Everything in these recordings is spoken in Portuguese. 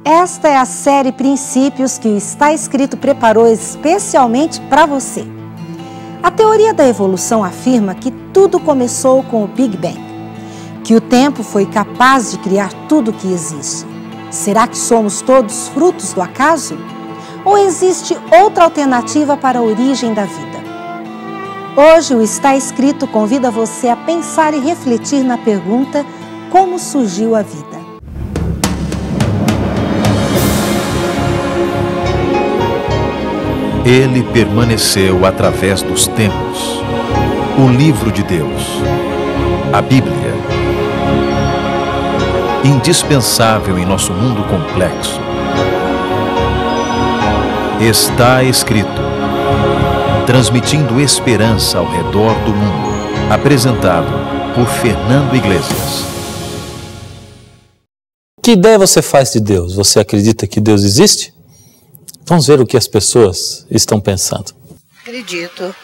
Esta é a série Princípios que o Está Escrito preparou especialmente para você. A teoria da evolução afirma que tudo começou com o Big Bang, que o tempo foi capaz de criar tudo que existe. Será que somos todos frutos do acaso? Ou existe outra alternativa para a origem da vida? Hoje o Está Escrito convida você a pensar e refletir na pergunta: como surgiu a vida? Ele permaneceu através dos tempos. O livro de Deus, a Bíblia, indispensável em nosso mundo complexo. Está escrito, transmitindo esperança ao redor do mundo. Apresentado por Fernando Iglesias. Que ideia você faz de Deus? Você acredita que Deus existe? Vamos ver o que as pessoas estão pensando. Acredito.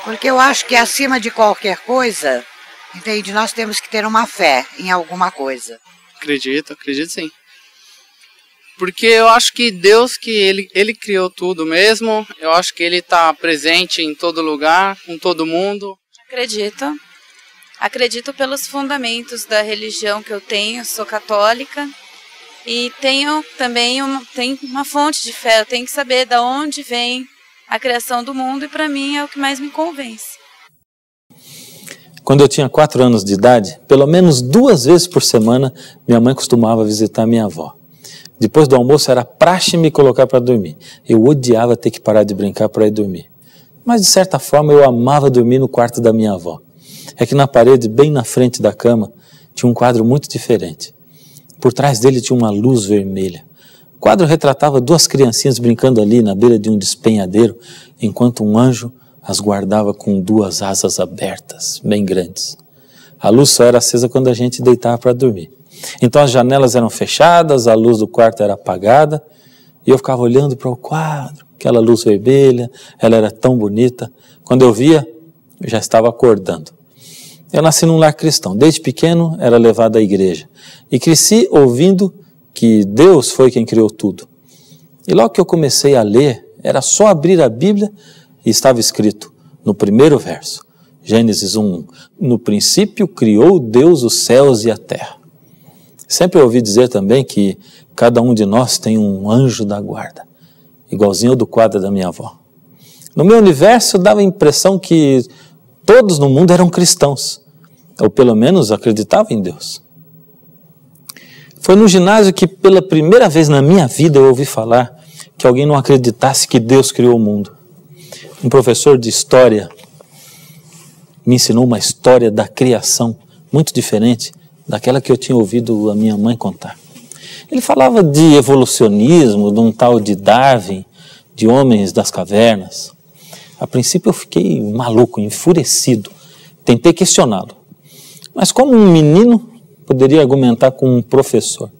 Porque eu acho que acima de qualquer coisa, entende? Nós temos que ter uma fé em alguma coisa. Acredito sim. Porque eu acho que Deus, que ele criou tudo mesmo, eu acho que ele está presente em todo lugar, com todo mundo. Acredito pelos fundamentos da religião que eu tenho, sou católica. E tenho também uma fonte de fé, eu tenho que saber de onde vem a criação do mundo e para mim é o que mais me convence. Quando eu tinha 4 anos de idade, pelo menos 2 vezes por semana, minha mãe costumava visitar minha avó. Depois do almoço era praxe me colocar para dormir. Eu odiava ter que parar de brincar para ir dormir. Mas de certa forma eu amava dormir no quarto da minha avó. É que na parede, bem na frente da cama, tinha um quadro muito diferente. Por trás dele tinha uma luz vermelha. O quadro retratava 2 criancinhas brincando ali na beira de um despenhadeiro, enquanto um anjo as guardava com 2 asas abertas, bem grandes. A luz só era acesa quando a gente deitava para dormir. Então as janelas eram fechadas, a luz do quarto era apagada, e eu ficava olhando para o quadro, aquela luz vermelha, ela era tão bonita. Quando eu via, eu já estava acordando. Eu nasci num lar cristão. Desde pequeno era levado à igreja. E cresci ouvindo que Deus foi quem criou tudo. E logo que eu comecei a ler, era só abrir a Bíblia e estava escrito no primeiro verso, Gênesis 1, no princípio criou Deus os céus e a terra. Sempre ouvi dizer também que cada um de nós tem um anjo da guarda, igualzinho ao do quadro da minha avó. No meu universo dava a impressão que todos no mundo eram cristãos, ou pelo menos acreditavam em Deus. Foi no ginásio que pela primeira vez na minha vida eu ouvi falar que alguém não acreditasse que Deus criou o mundo. Um professor de história me ensinou uma história da criação muito diferente daquela que eu tinha ouvido a minha mãe contar. Ele falava de evolucionismo, de um tal de Darwin, de homens das cavernas. A princípio eu fiquei maluco, enfurecido. Tentei questioná-lo. Mas como um menino poderia argumentar com um professor?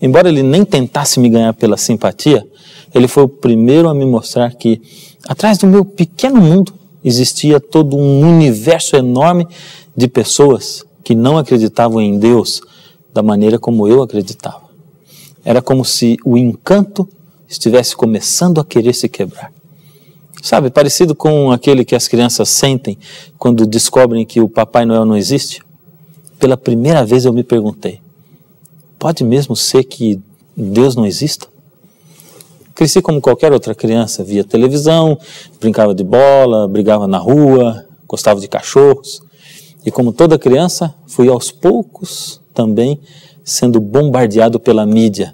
Embora ele nem tentasse me ganhar pela simpatia, ele foi o primeiro a me mostrar que, atrás do meu pequeno mundo, existia todo um universo enorme de pessoas que não acreditavam em Deus da maneira como eu acreditava. Era como se o encanto estivesse começando a querer se quebrar. Sabe, parecido com aquele que as crianças sentem quando descobrem que o Papai Noel não existe. Pela primeira vez eu me perguntei, pode mesmo ser que Deus não exista? Cresci como qualquer outra criança, via televisão, brincava de bola, brigava na rua, gostava de cachorros. E como toda criança, fui aos poucos também sendo bombardeado pela mídia,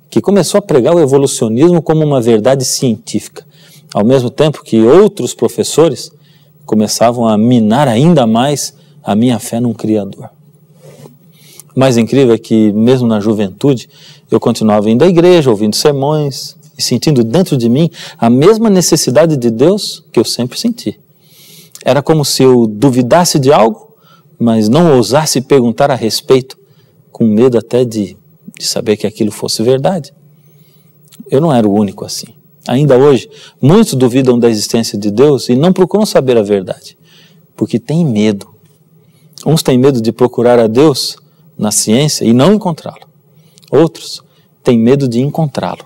que começou a pregar o evolucionismo como uma verdade científica. Ao mesmo tempo que outros professores começavam a minar ainda mais a minha fé num Criador. O mais incrível é que, mesmo na juventude, eu continuava indo à igreja, ouvindo sermões e sentindo dentro de mim a mesma necessidade de Deus que eu sempre senti. Era como se eu duvidasse de algo, mas não ousasse perguntar a respeito, com medo até de saber que aquilo fosse verdade. Eu não era o único assim. Ainda hoje, muitos duvidam da existência de Deus e não procuram saber a verdade, porque têm medo. Uns têm medo de procurar a Deus na ciência e não encontrá-lo. Outros têm medo de encontrá-lo.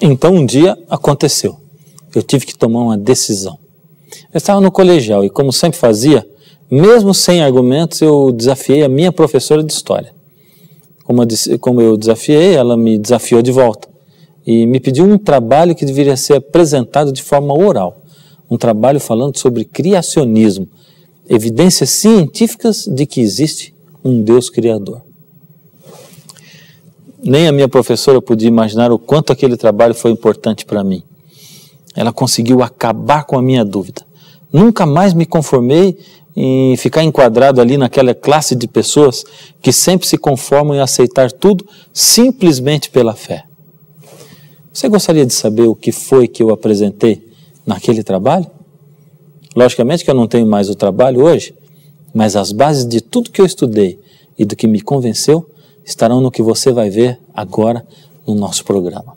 Então um dia aconteceu. Eu tive que tomar uma decisão. Eu estava no colegial e, como sempre fazia, mesmo sem argumentos, eu desafiei a minha professora de história. Como eu desafiei, ela me desafiou de volta e me pediu um trabalho que deveria ser apresentado de forma oral. Um trabalho falando sobre criacionismo, evidências científicas de que existe um Deus criador. Nem a minha professora podia imaginar o quanto aquele trabalho foi importante para mim. Ela conseguiu acabar com a minha dúvida. Nunca mais me conformei em ficar enquadrado ali naquela classe de pessoas que sempre se conformam em aceitar tudo simplesmente pela fé. Você gostaria de saber o que foi que eu apresentei naquele trabalho? Logicamente que eu não tenho mais o trabalho hoje, mas as bases de tudo que eu estudei e do que me convenceu estarão no que você vai ver agora no nosso programa.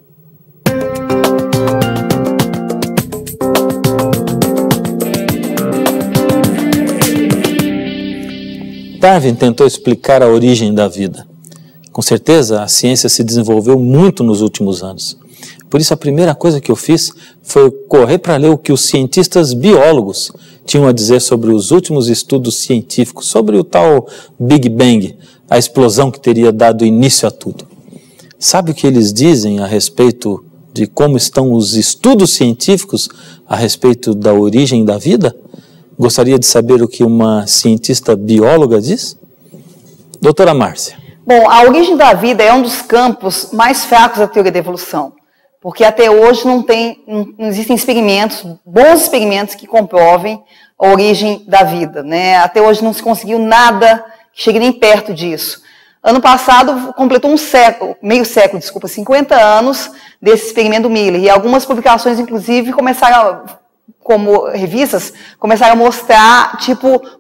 Darwin tentou explicar a origem da vida. Com certeza, a ciência se desenvolveu muito nos últimos anos. Por isso, a primeira coisa que eu fiz foi correr para ler o que os cientistas biólogos tinham a dizer sobre os últimos estudos científicos, sobre o tal Big Bang, a explosão que teria dado início a tudo. Sabe o que eles dizem a respeito de como estão os estudos científicos a respeito da origem da vida? Gostaria de saber o que uma cientista bióloga diz? Doutora Márcia. Bom, a origem da vida é um dos campos mais fracos da teoria da evolução, porque até hoje não existem experimentos, bons experimentos que comprovem a origem da vida, né? Até hoje não se conseguiu nada que chegue nem perto disso. Ano passado completou meio século, 50 anos desse experimento Miller, e algumas publicações, inclusive, como revistas, começaram a mostrar,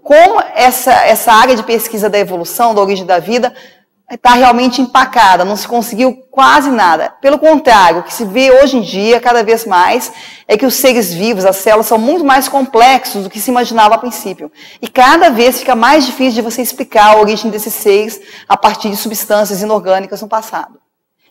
como essa área de pesquisa da evolução, da origem da vida, está realmente empacada, não se conseguiu quase nada. Pelo contrário, o que se vê hoje em dia, cada vez mais, é que os seres vivos, as células, são muito mais complexos do que se imaginava a princípio. E cada vez fica mais difícil de você explicar a origem desses seres a partir de substâncias inorgânicas no passado.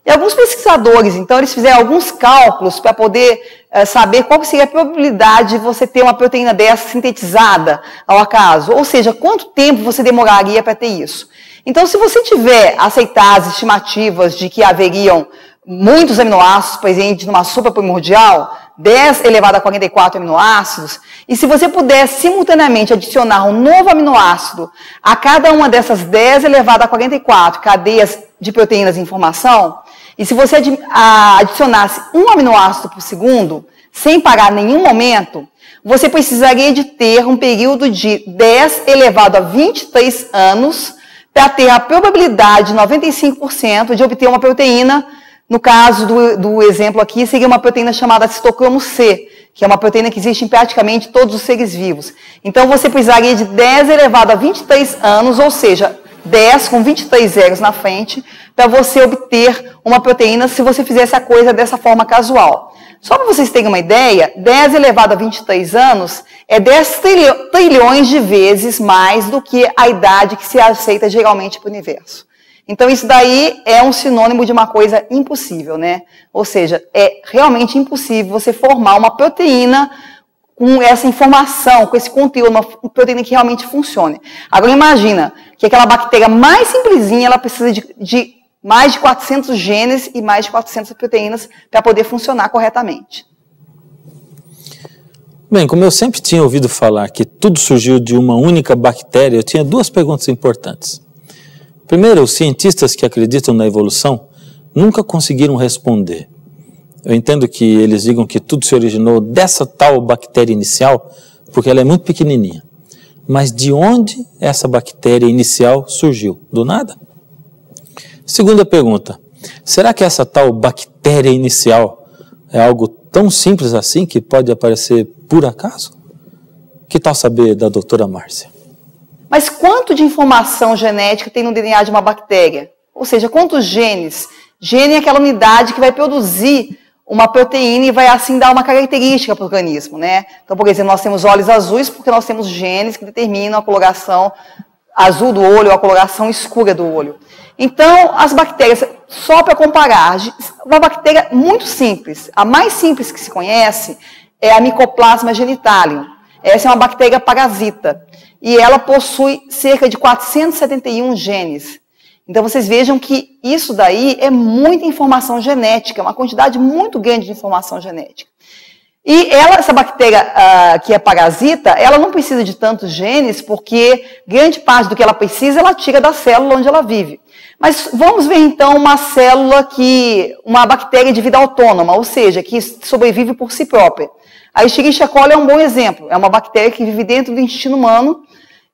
E alguns pesquisadores, então, eles fizeram alguns cálculos para poder saber qual seria a probabilidade de você ter uma proteína dessa sintetizada ao acaso. Ou seja, quanto tempo você demoraria para ter isso. Então, se você tiver aceitar as estimativas de que haveriam muitos aminoácidos presentes numa sopa primordial, 10 elevado a 44 aminoácidos, e se você puder simultaneamente adicionar um novo aminoácido a cada uma dessas 10 elevado a 44 cadeias de proteínas em formação, e se você adicionasse um aminoácido por segundo, sem parar em nenhum momento, você precisaria de ter um período de 10 elevado a 23 anos para ter a probabilidade de 95% de obter uma proteína. No caso do exemplo aqui, seria uma proteína chamada citocromo C, que é uma proteína que existe em praticamente todos os seres vivos. Então, você precisaria de 10 elevado a 23 anos, ou seja, 10 com 23 zeros na frente, para você obter uma proteína se você fizesse a coisa dessa forma casual. Só para vocês terem uma ideia, 10 elevado a 23 anos é 10 trilhões de vezes mais do que a idade que se aceita geralmente para o universo. Então, isso daí é um sinônimo de uma coisa impossível, né? Ou seja, é realmente impossível você formar uma proteína com essa informação, com esse conteúdo, uma proteína que realmente funcione. Agora, imagina que aquela bactéria mais simplesinha, ela precisa de mais de 400 genes e mais de 400 proteínas para poder funcionar corretamente. Bem, como eu sempre tinha ouvido falar que tudo surgiu de uma única bactéria, eu tinha duas perguntas importantes. Primeiro, os cientistas que acreditam na evolução nunca conseguiram responder. Eu entendo que eles digam que tudo se originou dessa tal bactéria inicial, porque ela é muito pequenininha. Mas de onde essa bactéria inicial surgiu? Do nada? Segunda pergunta, será que essa tal bactéria inicial é algo tão simples assim que pode aparecer por acaso? Que tal saber da doutora Márcia? Mas quanto de informação genética tem no DNA de uma bactéria? Ou seja, quantos genes? Gene é aquela unidade que vai produzir uma proteína e vai assim dar uma característica para o organismo, né? Então, por exemplo, nós temos olhos azuis porque nós temos genes que determinam a coloração azul do olho ou a coloração escura do olho. Então, as bactérias, só para comparar, uma bactéria muito simples. A mais simples que se conhece é a Mycoplasma genitalium. Essa é uma bactéria parasita. E ela possui cerca de 471 genes. Então, vocês vejam que isso daí é muita informação genética, uma quantidade muito grande de informação genética. E essa bactéria que é parasita, ela não precisa de tantos genes, porque grande parte do que ela precisa, ela tira da célula onde ela vive. Mas vamos ver então uma bactéria de vida autônoma, ou seja, que sobrevive por si própria. A Escherichia coli é um bom exemplo. É uma bactéria que vive dentro do intestino humano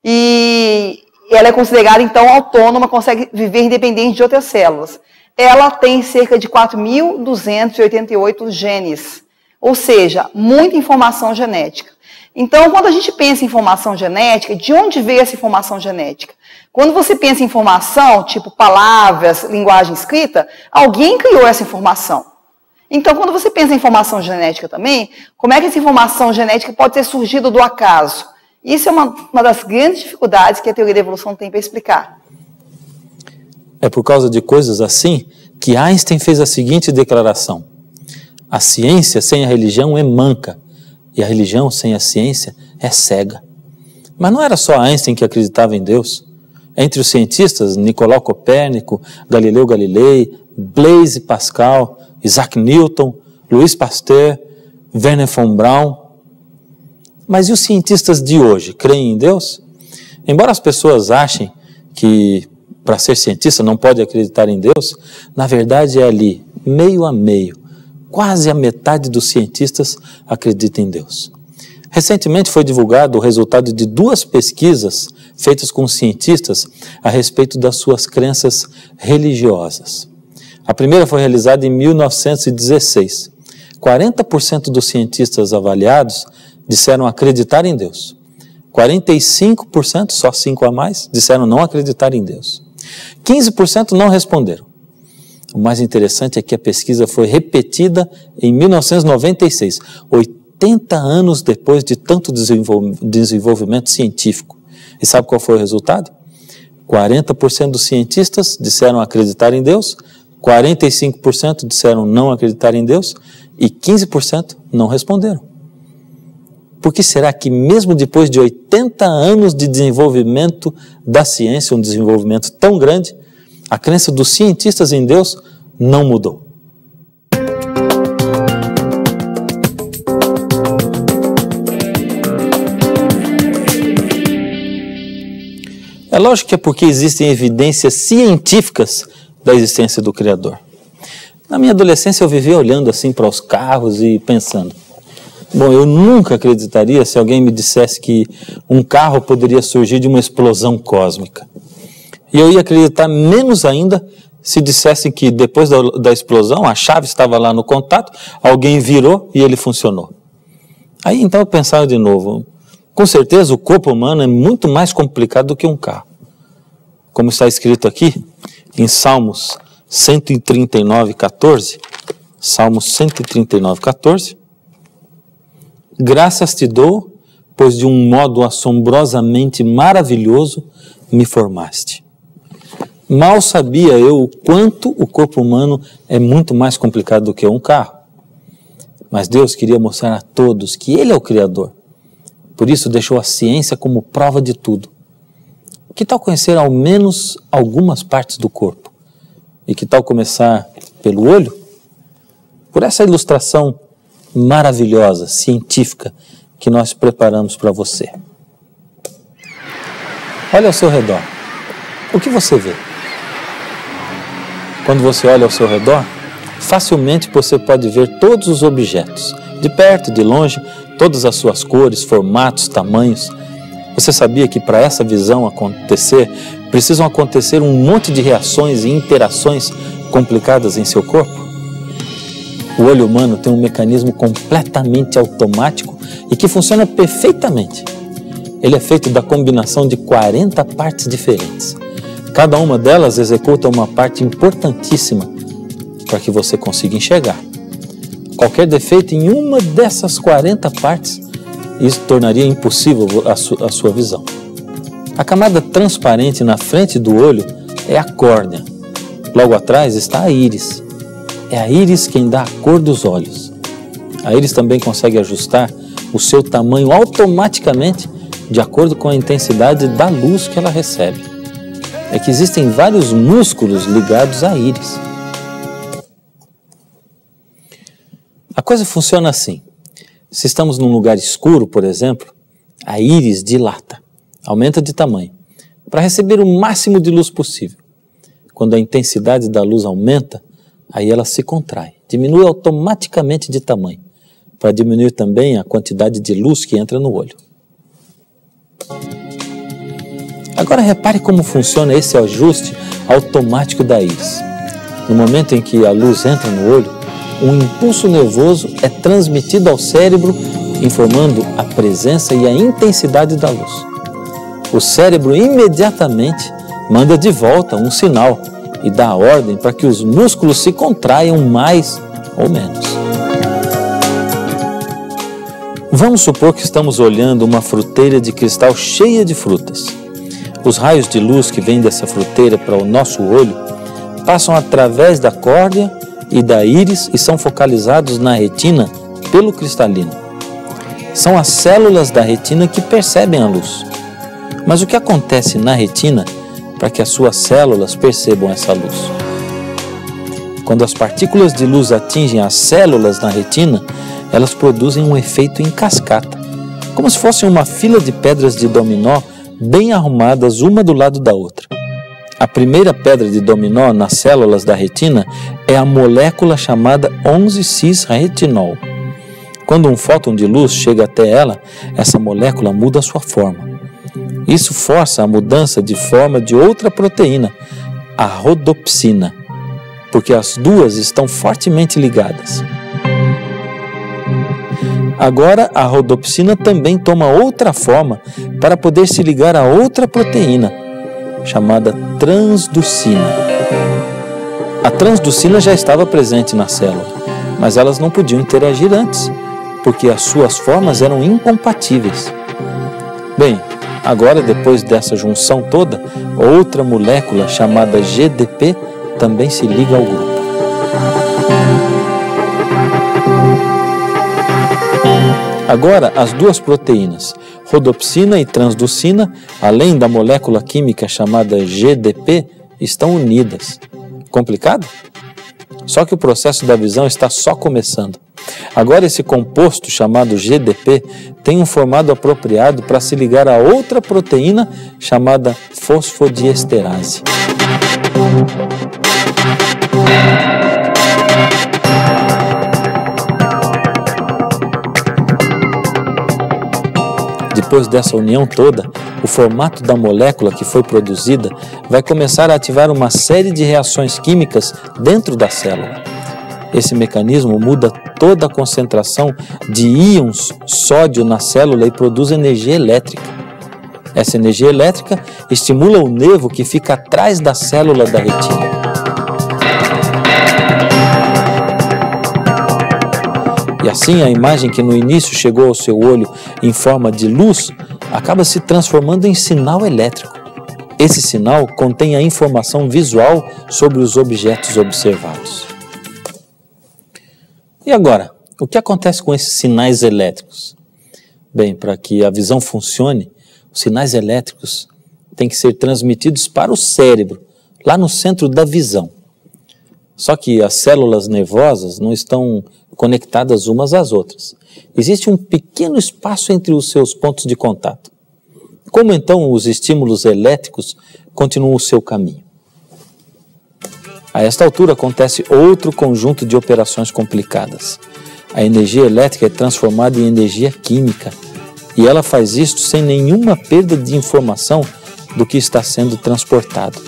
e ela é considerada então autônoma, consegue viver independente de outras células. Ela tem cerca de 4.288 genes. Ou seja, muita informação genética. Então, quando a gente pensa em informação genética, de onde veio essa informação genética? Quando você pensa em informação, tipo palavras, linguagem escrita, alguém criou essa informação. Então, quando você pensa em informação genética também, como é que essa informação genética pode ter surgido do acaso? Isso é uma das grandes dificuldades que a teoria da evolução tem para explicar. É por causa de coisas assim que Einstein fez a seguinte declaração: a ciência sem a religião é manca, e a religião sem a ciência é cega. Mas não era só Einstein que acreditava em Deus. Entre os cientistas, Nicolau Copérnico, Galileu Galilei, Blaise Pascal, Isaac Newton, Louis Pasteur, Wernher von Braun. Mas e os cientistas de hoje, creem em Deus? Embora as pessoas achem que para ser cientista não pode acreditar em Deus, na verdade é ali, meio a meio. Quase a metade dos cientistas acredita em Deus. Recentemente foi divulgado o resultado de 2 pesquisas feitas com cientistas a respeito das suas crenças religiosas. A primeira foi realizada em 1916. 40% dos cientistas avaliados disseram acreditar em Deus. 45%, só 5 a mais, disseram não acreditar em Deus. 15% não responderam. O mais interessante é que a pesquisa foi repetida em 1996, 80 anos depois de tanto desenvolvimento científico. E sabe qual foi o resultado? 40% dos cientistas disseram acreditar em Deus, 45% disseram não acreditar em Deus e 15% não responderam. Por que será que mesmo depois de 80 anos de desenvolvimento da ciência, um desenvolvimento tão grande, a crença dos cientistas em Deus não mudou? É lógico que é porque existem evidências científicas da existência do Criador. Na minha adolescência eu vivia olhando assim para os carros e pensando, bom, eu nunca acreditaria se alguém me dissesse que um carro poderia surgir de uma explosão cósmica. E eu ia acreditar menos ainda se dissessem que depois da explosão a chave estava lá no contato, alguém virou e ele funcionou. Aí então eu pensava de novo, com certeza o corpo humano é muito mais complicado do que um carro. Como está escrito aqui em Salmos 139:14, Salmos 139:14, graças te dou, pois de um modo assombrosamente maravilhoso me formaste. Mal sabia eu o quanto o corpo humano é muito mais complicado do que um carro. Mas Deus queria mostrar a todos que Ele é o Criador. Por isso deixou a ciência como prova de tudo. Que tal conhecer ao menos algumas partes do corpo? E que tal começar pelo olho? Por essa ilustração maravilhosa, científica, que nós preparamos para você. Olha ao seu redor. O que você vê? Quando você olha ao seu redor, facilmente você pode ver todos os objetos, de perto, de longe, todas as suas cores, formatos, tamanhos. Você sabia que para essa visão acontecer, precisam acontecer um monte de reações e interações complicadas em seu corpo? O olho humano tem um mecanismo completamente automático e que funciona perfeitamente. Ele é feito da combinação de 40 partes diferentes. Cada uma delas executa uma parte importantíssima para que você consiga enxergar. Qualquer defeito em uma dessas 40 partes, isso tornaria impossível a sua visão. A camada transparente na frente do olho é a córnea. Logo atrás está a íris. É a íris quem dá a cor dos olhos. A íris também consegue ajustar o seu tamanho automaticamente de acordo com a intensidade da luz que ela recebe. É que existem vários músculos ligados à íris. A coisa funciona assim. Se estamos num lugar escuro, por exemplo, a íris dilata, aumenta de tamanho, para receber o máximo de luz possível. Quando a intensidade da luz aumenta, aí ela se contrai, diminui automaticamente de tamanho, para diminuir também a quantidade de luz que entra no olho. Agora repare como funciona esse ajuste automático da íris. No momento em que a luz entra no olho, um impulso nervoso é transmitido ao cérebro, informando a presença e a intensidade da luz. O cérebro imediatamente manda de volta um sinal e dá a ordem para que os músculos se contraiam mais ou menos. Vamos supor que estamos olhando uma fruteira de cristal cheia de frutas. Os raios de luz que vêm dessa fruteira para o nosso olho passam através da córnea e da íris e são focalizados na retina pelo cristalino. São as células da retina que percebem a luz. Mas o que acontece na retina para que as suas células percebam essa luz? Quando as partículas de luz atingem as células na retina, elas produzem um efeito em cascata, como se fosse uma fila de pedras de dominó bem arrumadas uma do lado da outra. A primeira pedra de dominó nas células da retina é a molécula chamada 11-cis-retinol. Quando um fóton de luz chega até ela, essa molécula muda a sua forma. Isso força a mudança de forma de outra proteína, a rodopsina, porque as duas estão fortemente ligadas. Agora a rodopsina também toma outra forma para poder se ligar a outra proteína, chamada transducina. A transducina já estava presente na célula, mas elas não podiam interagir antes, porque as suas formas eram incompatíveis. Bem, agora depois dessa junção toda, outra molécula chamada GDP também se liga ao grupo. Agora, as duas proteínas, rodopsina e transducina, além da molécula química chamada GDP, estão unidas. Complicado? Só que o processo da visão está só começando. Agora esse composto chamado GDP tem um formato apropriado para se ligar a outra proteína chamada fosfodiesterase. Depois dessa união toda, o formato da molécula que foi produzida vai começar a ativar uma série de reações químicas dentro da célula. Esse mecanismo muda toda a concentração de íons sódio na célula e produz energia elétrica. Essa energia elétrica estimula o nervo que fica atrás da célula da retina. E assim a imagem que no início chegou ao seu olho em forma de luz acaba se transformando em sinal elétrico. Esse sinal contém a informação visual sobre os objetos observados. E agora, o que acontece com esses sinais elétricos? Bem, para que a visão funcione, os sinais elétricos têm que ser transmitidos para o cérebro, lá no centro da visão. Só que as células nervosas não estão conectadas umas às outras. Existe um pequeno espaço entre os seus pontos de contato. Como então os estímulos elétricos continuam o seu caminho? A esta altura acontece outro conjunto de operações complicadas. A energia elétrica é transformada em energia química e ela faz isto sem nenhuma perda de informação do que está sendo transportado.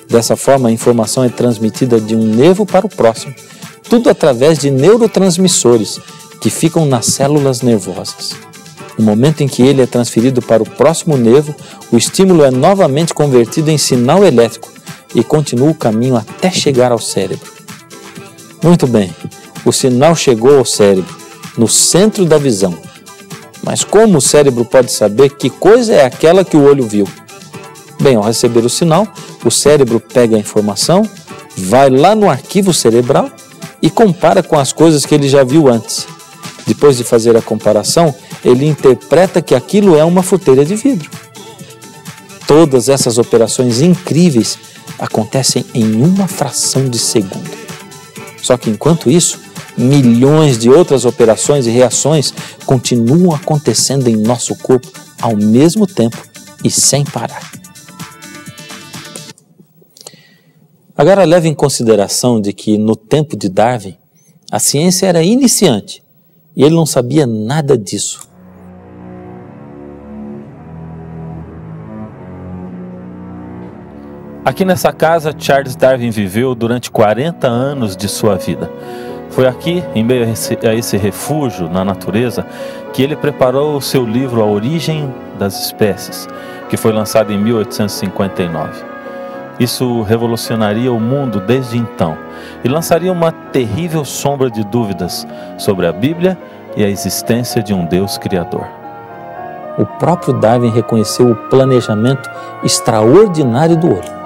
Dessa forma, a informação é transmitida de um nervo para o próximo, tudo através de neurotransmissores que ficam nas células nervosas. No momento em que ele é transferido para o próximo nervo, o estímulo é novamente convertido em sinal elétrico e continua o caminho até chegar ao cérebro. Muito bem, o sinal chegou ao cérebro, no centro da visão. Mas como o cérebro pode saber que coisa é aquela que o olho viu? Bem, ao receber o sinal, o cérebro pega a informação vai lá no arquivo cerebral e compara com as coisas que ele já viu antes. Depois de fazer a comparação, ele interpreta que aquilo é uma fruteira de vidro. Todas essas operações incríveis acontecem em uma fração de segundo. Só que enquanto isso, milhões de outras operações e reações continuam acontecendo em nosso corpo ao mesmo tempo e sem parar. Agora leve em consideração de que no tempo de Darwin, a ciência era iniciante e ele não sabia nada disso. Aqui nessa casa, Charles Darwin viveu durante 40 anos de sua vida. Foi aqui, em meio a esse refúgio na natureza, que ele preparou o seu livro A Origem das Espécies, que foi lançado em 1859. Isso revolucionaria o mundo desde então e lançaria uma terrível sombra de dúvidas sobre a Bíblia e a existência de um Deus criador. O próprio Darwin reconheceu o planejamento extraordinário do olho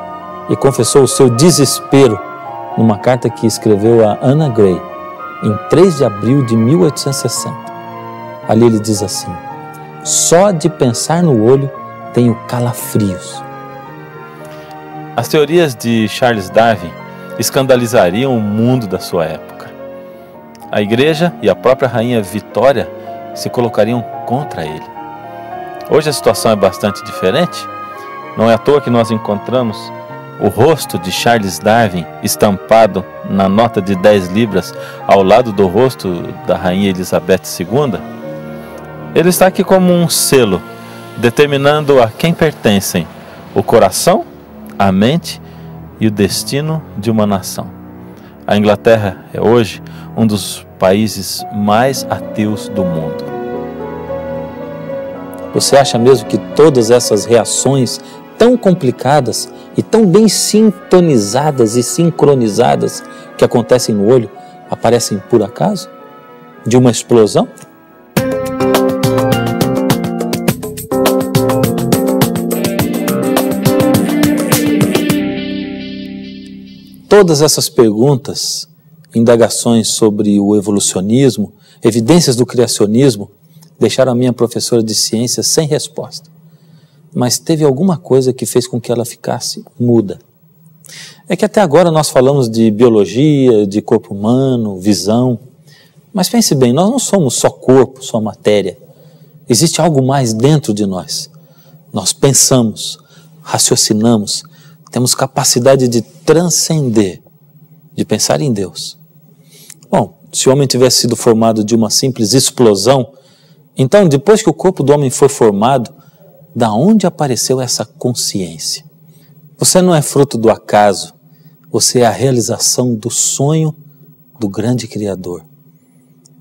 e confessou o seu desespero numa carta que escreveu a Anna Gray em 3 de abril de 1860. Ali ele diz assim: só de pensar no olho tenho calafrios. As teorias de Charles Darwin escandalizariam o mundo da sua época. A igreja e a própria rainha Vitória se colocariam contra ele. Hoje a situação é bastante diferente. Não é à toa que nós encontramos o rosto de Charles Darwin estampado na nota de 10 libras ao lado do rosto da rainha Elizabeth II. Ele está aqui como um selo, determinando a quem pertencem o coração, a mente e o destino de uma nação. A Inglaterra é hoje um dos países mais ateus do mundo. Você acha mesmo que todas essas reações tão complicadas e tão bem sintonizadas e sincronizadas que acontecem no olho aparecem por acaso? De uma explosão? Todas essas perguntas, indagações sobre o evolucionismo, evidências do criacionismo, deixaram a minha professora de ciências sem resposta. Mas teve alguma coisa que fez com que ela ficasse muda. É que até agora nós falamos de biologia, de corpo humano, visão. Mas pense bem, nós não somos só corpo, só matéria. Existe algo mais dentro de nós. Nós pensamos, raciocinamos, temos capacidade de transcender, de pensar em Deus. Bom, se o homem tivesse sido formado de uma simples explosão, então depois que o corpo do homem foi formado, da onde apareceu essa consciência? Você não é fruto do acaso, você é a realização do sonho do grande Criador.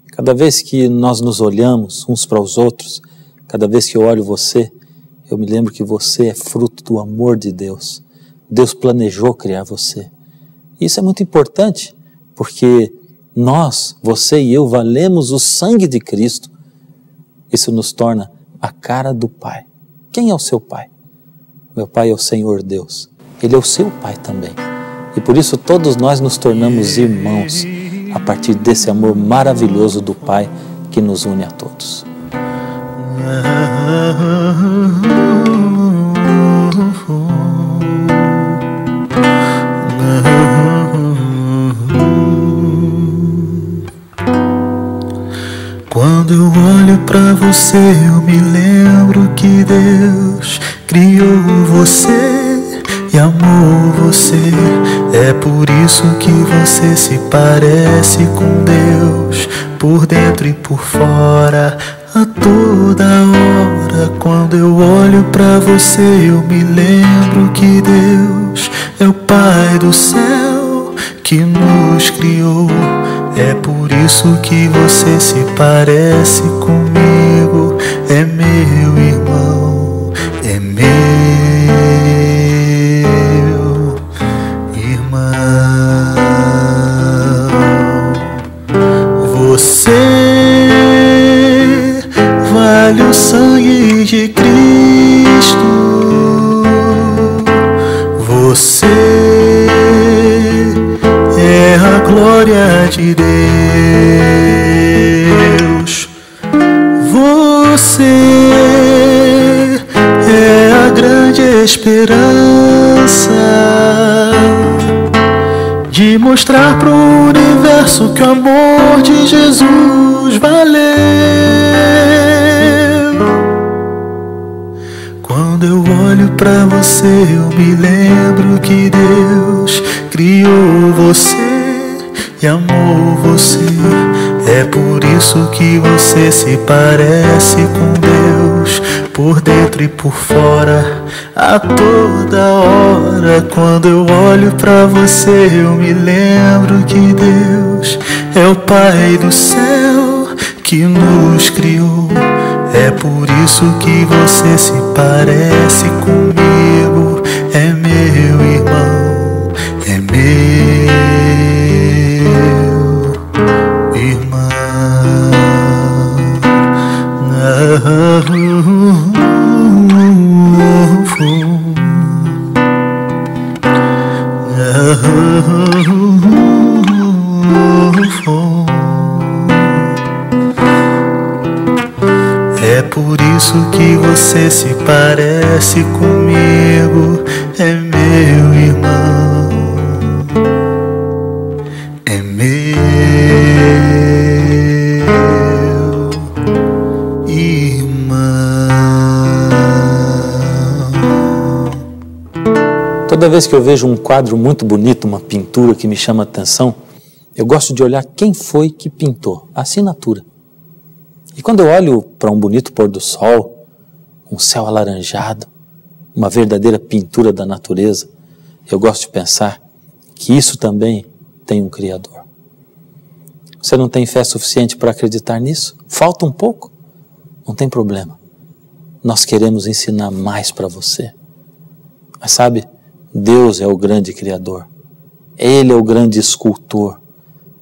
Cada vez que nós nos olhamos uns para os outros, cada vez que eu olho você, eu me lembro que você é fruto do amor de Deus. Deus planejou criar você. Isso é muito importante, porque nós, você e eu, valemos o sangue de Cristo. Isso nos torna a cara do Pai. Quem é o seu Pai? Meu Pai é o Senhor Deus. Ele é o seu Pai também. E por isso todos nós nos tornamos irmãos a partir desse amor maravilhoso do Pai que nos une a todos. Quando eu olho pra você, eu me lembro que Deus criou você e amou você. É por isso que você se parece com Deus, por dentro e por fora, a toda hora. Quando eu olho pra você, eu me lembro que Deus é o Pai do céu que nos criou. É por isso que você se parece comigo. É meu irmão, é meu irmão. Você vale o sangue de Cristo. Você glória de Deus. Você é a grande esperança de mostrar pro universo que o amor de Jesus valeu. Quando eu olho pra você, eu me lembro que Deus criou você e amou você. É por isso que você se parece com Deus, por dentro e por fora, a toda hora. Quando eu olho pra você, eu me lembro que Deus é o Pai do céu que nos criou. É por isso que você se parece comigo. É meu irmão, é meu irmão. É por isso que você se parece comigo. É meu irmão, é meu irmão. Toda vez que eu vejo um quadro muito bonito, uma pintura que me chama a atenção, eu gosto de olhar quem foi que pintou, a assinatura. E quando eu olho para um bonito pôr do sol, um céu alaranjado, uma verdadeira pintura da natureza, eu gosto de pensar que isso também tem um Criador. Você não tem fé suficiente para acreditar nisso? Falta um pouco? Não tem problema. Nós queremos ensinar mais para você. Mas sabe, Deus é o grande Criador. Ele é o grande escultor.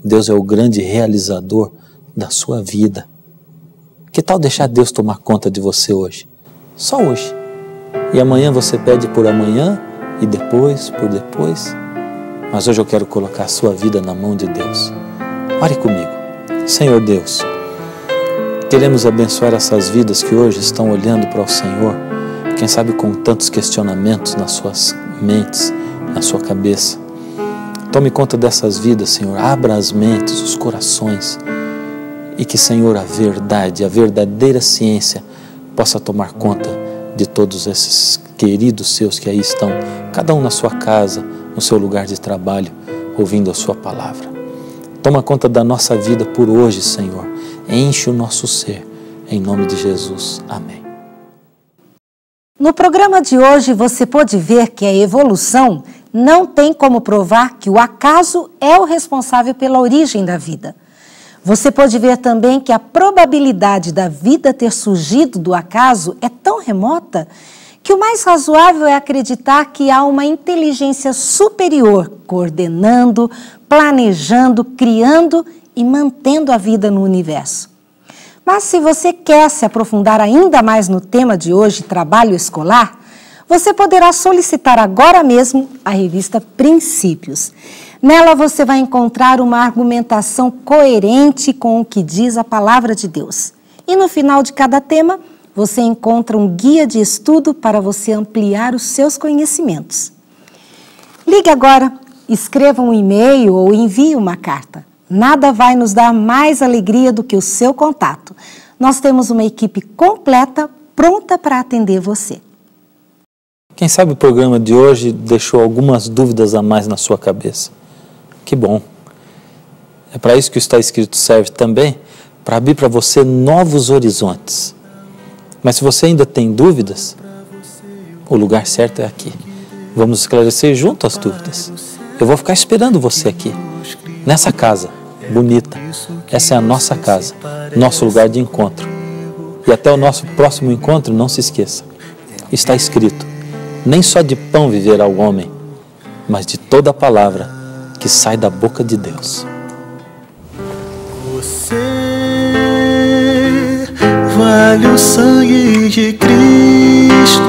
Deus é o grande realizador da sua vida. Que tal deixar Deus tomar conta de você hoje? Só hoje. E amanhã você pede por amanhã e depois por depois. Mas hoje eu quero colocar a sua vida na mão de Deus. Ore comigo. Senhor Deus, queremos abençoar essas vidas que hoje estão olhando para o Senhor, quem sabe com tantos questionamentos nas suas mentes, na sua cabeça. Tome conta dessas vidas, Senhor. Abra as mentes, os corações. E que, Senhor, a verdade, a verdadeira ciência possa tomar conta de todos esses queridos seus que aí estão, cada um na sua casa, no seu lugar de trabalho, ouvindo a sua palavra. Toma conta da nossa vida por hoje, Senhor. Enche o nosso ser, em nome de Jesus. Amém. No programa de hoje você pôde ver que a evolução não tem como provar que o acaso é o responsável pela origem da vida. Você pode ver também que a probabilidade da vida ter surgido do acaso é tão remota que o mais razoável é acreditar que há uma inteligência superior coordenando, planejando, criando e mantendo a vida no universo. Mas se você quer se aprofundar ainda mais no tema de hoje, trabalho escolar, você poderá solicitar agora mesmo a revista Princípios. Nela você vai encontrar uma argumentação coerente com o que diz a palavra de Deus. E no final de cada tema, você encontra um guia de estudo para você ampliar os seus conhecimentos. Ligue agora, escreva um e-mail ou envie uma carta. Nada vai nos dar mais alegria do que o seu contato. Nós temos uma equipe completa, pronta para atender você. Quem sabe o programa de hoje deixou algumas dúvidas a mais na sua cabeça. Que bom. É para isso que o Está Escrito serve também, para abrir para você novos horizontes. Mas se você ainda tem dúvidas, o lugar certo é aqui. Vamos esclarecer junto as dúvidas. Eu vou ficar esperando você aqui, nessa casa bonita. Essa é a nossa casa, nosso lugar de encontro. E até o nosso próximo encontro, não se esqueça. Está escrito, nem só de pão viverá o homem, mas de toda a palavra que sai da boca de Deus. Você vale o sangue de Cristo.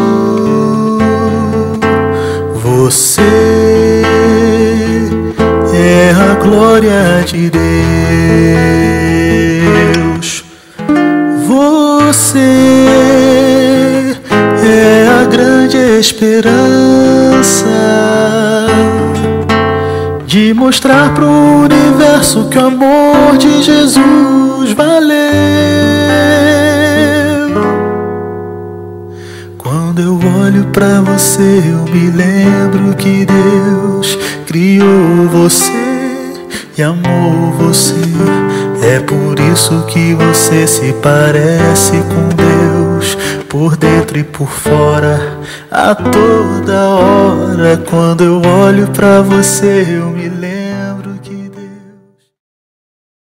Você é a glória glória de Deus. Você é a grande esperança de mostrar pro universo que o amor de Jesus valeu. Quando eu olho pra você, eu me lembro que Deus criou você e amou você. É por isso que você se parece com Deus, por dentro e por fora, a toda hora. Quando eu olho pra você, eu me lembro